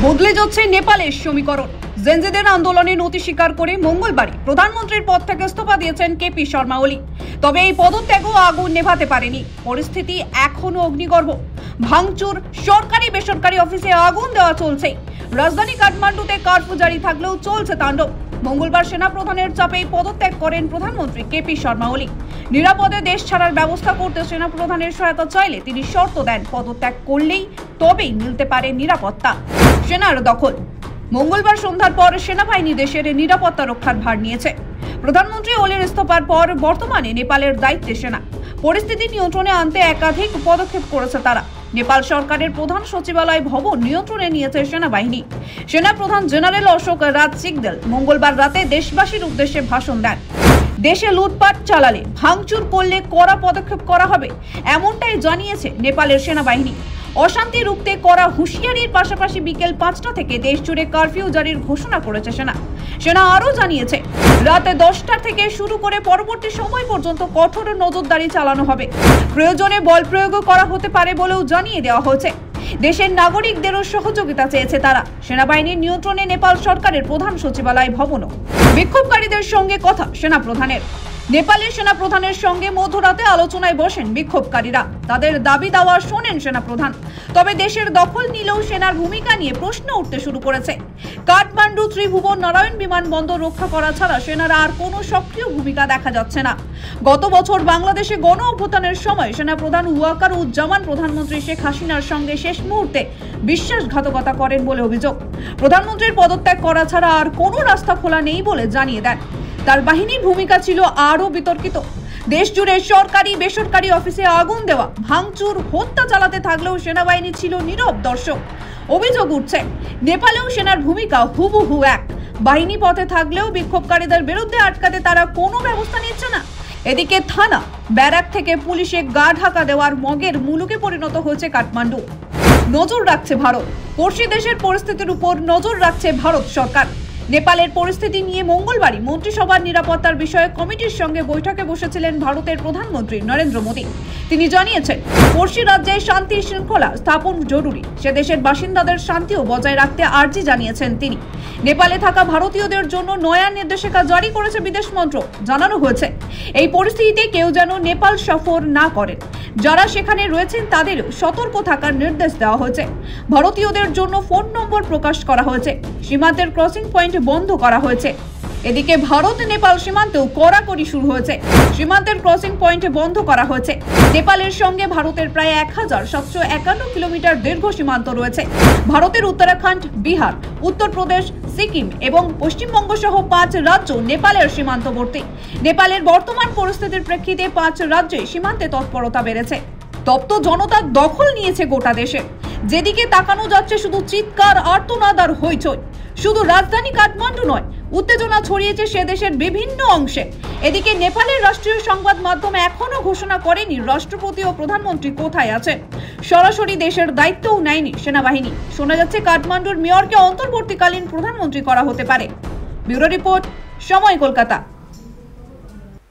বদলে যাচ্ছে নেপালের সমীকরণ। জেনজিদের আন্দোলনে নতি স্বীকার করে মঙ্গলবার প্রধানমন্ত্রীর পদ থেকে ইস্তফা দিয়েছেন কেপি শর্মা ওলি। তবে এই পদত্যাগও আগুন নেভাতে পারেনি। পরিস্থিতি এখনো অগ্নিগর্ভ। ভাঙচুর, সরকারি বেসরকারি অফিসে আগুন দেওয়া চলছে। রাজধানী কাঠমান্ডুতে কারফিউ জারি থাকলেও চলছে তাণ্ডব। মঙ্গলবার সেনা প্রধানের চাপেই পদত্যাগ করেন প্রধানমন্ত্রী কেপি শর্মা ওলি। নিরাপদে দেশ ছাড়ার ব্যবস্থা করতে সেনা প্রধানের সহায়তা চাইলে তিনি শর্ত দেন, পদত্যাগ করলেই তবেই মিলতে পারে নিরাপত্তা। সেনার দখল। মঙ্গলবার সন্ধ্যার পর সেনাবাহিনী দেশের নিরাপত্তা রক্ষার ভার নিয়েছে। প্রধানমন্ত্রী ওলির ইস্তফার পর বর্তমানে নেপালের দায়িত্বে সেনা। পরিস্থিতি নিয়ন্ত্রণে আনতে একাধিক পদক্ষেপ করেছে তারা। নেপাল সরকারের প্রধান সচিবালয় ভবন নিয়ন্ত্রণে নিয়েছে সেনাবাহিনী। সেনা প্রধান জেনারেল অশোক রাজ সিংদেল মঙ্গলবার রাতে দেশবাসীর উদ্দেশ্যে ভাষণ দেন। দেশে লুটপাট চালালে, ভাঙচুর করলে কড়া পদক্ষেপ করা হবে, এমনটাই জানিয়েছে নেপালের সেনাবাহিনী। অশান্তি রুখতে করা হুঁশিয়ারির পাশাপাশি বিকেল 5টা থেকে দেশ জুড়ে কারফিউ জারির ঘোষণা করেছে সেনা আরও জানিয়েছে, রাত 10টা থেকে শুরু করে পরবর্তী সময় পর্যন্ত কঠোর নজরদারি চালানো হবে। প্রয়োজনে বল প্রয়োগও করা হতে পারে বলেও জানিয়ে দেওয়া হয়েছে। দেশের নাগরিকদেরও সহযোগিতা চেয়েছে তারা। সেনাবাহিনীর নিয়ন্ত্রণে নেপাল সরকারের প্রধান সচিবালয় ভবনও। বিক্ষোভকারীদের সঙ্গে কথা সেনা প্রধানের। নেপালের সেনা প্রধানের সঙ্গে মধ্যরাতে আলোচনায় বসেন বিক্ষোভকারীরা। তাদের দাবি দাওয়া শোনেন সেনা প্রধান। তবে দেশের দখল নিলেও সেনার ভূমিকা নিয়ে প্রশ্ন উঠতে শুরু করেছে। কাঠমান্ডু ত্রিভুবন নারায়ণ বিমানবন্দর রক্ষা করা ছাড়া সেনার আর কোনো সক্রিয় ভূমিকা দেখা যাচ্ছে না। গত বছর বাংলাদেশে গণ অভ্যুত্থানের সময় সেনা প্রধান ওয়াকার উজ্জামান প্রধানমন্ত্রী শেখ হাসিনার সঙ্গে শেষ মুহূর্তে বিশ্বাসঘাতকতা করেন বলে অভিযোগ। প্রধানমন্ত্রীর পদত্যাগ করা ছাড়া আর কোনো রাস্তা খোলা নেই বলে জানিয়ে দেন। তার বাহিনীর ভূমিকা ছিল আরও বিতর্কিত। দেশ জুড়ে সরকারি বেসরকারি অফিসে আগুন দেওয়া, ভাঙচুর, হত্যা চালাতে থাকলেও সেনাবাহিনী ছিল নীরব দর্শক। অভিযোগ উঠছে, নেপালেও সেনার ভূমিকা হুবহু এক। বাহিনী পথে থাকলেও বিক্ষোভকারীদের বিরুদ্ধে আটকাতে তারা কোনো ব্যবস্থা নিচ্ছে না। এদিকে থানা, ব্যারাক থেকে পুলিশে গা ঢাকা দেওয়ার মগের মুলুকে পরিণত হয়েছে কাঠমান্ডু। নজর রাখছে ভারত। পড়শি দেশের পরিস্থিতির উপর নজর রাখছে ভারত সরকার। নেপালের পরিস্থিতি নিয়ে মঙ্গলবারই মন্ত্রিসভার নিরাপত্তার বিষয়ে কমিটির সঙ্গে বৈঠকে বসেছিলেন ভারতের প্রধানমন্ত্রী নরেন্দ্র মোদী। তিনি জানিয়েছেন, পড়শি রাজ্যে শান্তি শৃঙ্খলা স্থাপন জরুরি। সে দেশের বাসিন্দাদের শান্তিও বজায় রাখতে আর্জি জানিয়েছেন তিনি। নেপালে থাকা ভারতীয়দের জন্য নয়া নির্দেশিকা জারি করেছে বিদেশ মন্ত্রক। জানানো হয়েছে, এই পরিস্থিতিতে কেউ যেন নেপাল সফর না করেন। যারা সেখানে রয়েছেন তাদেরও সতর্ক থাকার নির্দেশ দেওয়া হয়েছে। ভারতীয়দের জন্য ফোন নম্বর প্রকাশ করা হয়েছে। সীমান্তের ক্রসিং পয়েন্ট বন্ধ করা হয়েছে। এদিকে ভারত নেপাল সীমান্তেও কড়াকড়ি শুরু হয়েছে। সীমান্তের ক্রসিং পয়েন্ট বন্ধ করা হয়েছে। নেপালের সঙ্গে ভারতের প্রায় 1751 কিলোমিটার দীর্ঘ সীমান্ত রয়েছে। ভারতের উত্তরাখণ্ড, বিহার, উত্তরপ্রদেশ, সিকিম এবং পশ্চিমবঙ্গ সহ 5 রাজ্য নেপালের সীমান্তবর্তী। নেপালের বর্তমান পরিস্থিতির প্রেক্ষিতে 5 রাজ্যে সীমান্তে তৎপরতা বেড়েছে। তপ্ত জনতার দখল নিয়েছে গোটা দেশে। যেদিকে তাকানো যাচ্ছে শুধু চিৎকার, আর্তনাদ আর হইচই। শুধু রাজধানী কাঠমান্ডু নয়, উত্তেজনা ছড়িয়েছে সে দেশের বিভিন্ন অংশে। এদিকে নেপালের রাষ্ট্রীয় সংবাদ মাধ্যম এখনো ঘোষণা করেনি রাষ্ট্রপতি ও প্রধানমন্ত্রী কোথায় আছেন। সরাসরি দেশের দায়িত্বও নেয়নি সেনাবাহিনী। শোনা যাচ্ছে কাঠমান্ডুর মেয়রকে অন্তর্বর্তীকালীন প্রধানমন্ত্রী করা হতে পারে। ব্যুরো রিপোর্ট, সময়, কলকাতা।